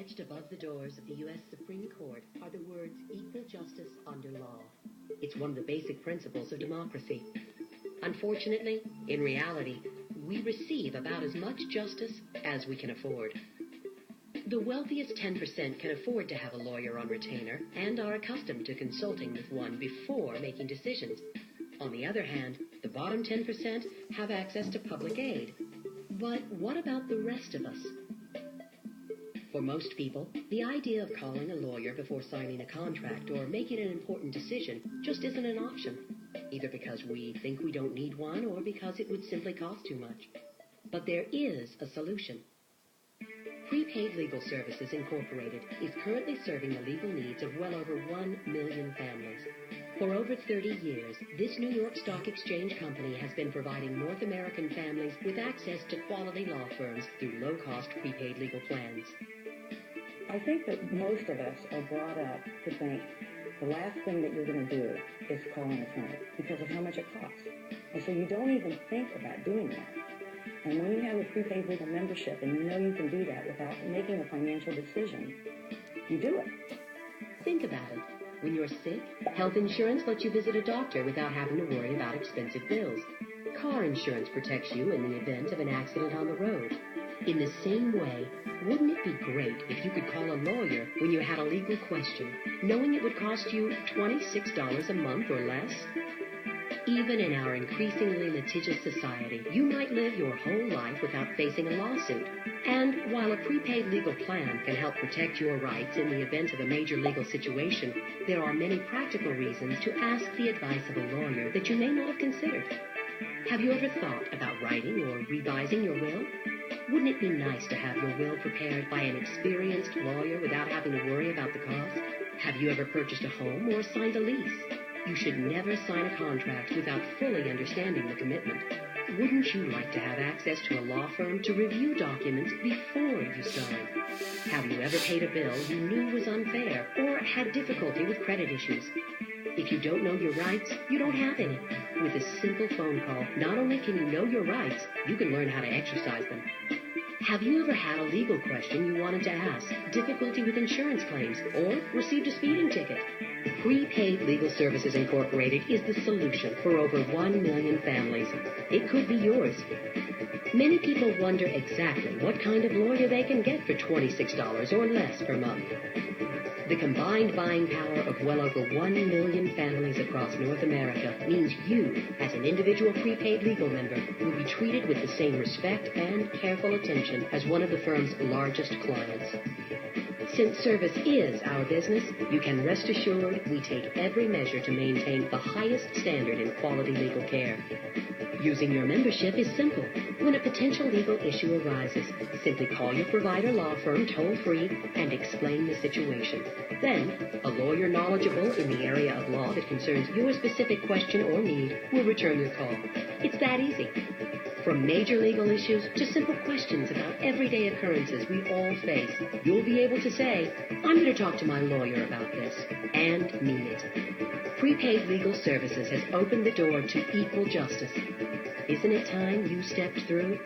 Etched above the doors of the U.S. Supreme Court are the words equal justice under law. It's one of the basic principles of democracy. Unfortunately, in reality, we receive about as much justice as we can afford. The wealthiest 10% can afford to have a lawyer on retainer and are accustomed to consulting with one before making decisions. On the other hand, the bottom 10% have access to public aid. But what about the rest of us? For most people, the idea of calling a lawyer before signing a contract or making an important decision just isn't an option, either because we think we don't need one or because it would simply cost too much. But there is a solution. Prepaid Legal Services Incorporated is currently serving the legal needs of well over 1 million families. For over 30 years, this New York Stock Exchange company has been providing North American families with access to quality law firms through low-cost prepaid legal plans. I think that most of us are brought up to think the last thing that you're going to do is call an attorney because of how much it costs. And so you don't even think about doing that. And when you have a prepaid legal membership and you know you can do that without making a financial decision, you do it. Think about it. When you're sick, health insurance lets you visit a doctor without having to worry about expensive bills. Car insurance protects you in the event of an accident on the road. In the same way, wouldn't it be great if you could call a lawyer when you had a legal question, knowing it would cost you $26 a month or less? Even in our increasingly litigious society, you might live your whole life without facing a lawsuit. And while a prepaid legal plan can help protect your rights in the event of a major legal situation, there are many practical reasons to ask the advice of a lawyer that you may not have considered. Have you ever thought about writing or revising your will? Wouldn't it be nice to have your will prepared by an experienced lawyer without having to worry about the cost? Have you ever purchased a home or signed a lease? You should never sign a contract without fully understanding the commitment. Wouldn't you like to have access to a law firm to review documents before you sign? Have you ever paid a bill you knew was unfair or had difficulty with credit issues? If you don't know your rights, you don't have any. With a simple phone call, not only can you know your rights, you can learn how to exercise them. Have you ever had a legal question you wanted to ask, difficulty with insurance claims, or received a speeding ticket? Prepaid Legal Services Incorporated is the solution for over 1 million families. It could be yours. Many people wonder exactly what kind of lawyer they can get for $26 or less per month. The combined buying power of well over 1 million families across North America means you, as an individual prepaid legal member, will be treated with the same respect and careful attention as one of the firm's largest clients. Since service is our business, you can rest assured we take every measure to maintain the highest standard in quality legal care. Using your membership is simple. When a potential legal issue arises, simply call your provider law firm toll-free and explain the situation. Then, a lawyer knowledgeable in the area of law that concerns your specific question or need will return your call. It's that easy. From major legal issues to simple questions about everyday occurrences we all face, you'll be able to say, I'm going to talk to my lawyer about this, and mean it. Prepaid Legal Services has opened the door to equal justice. Isn't it time you stepped through?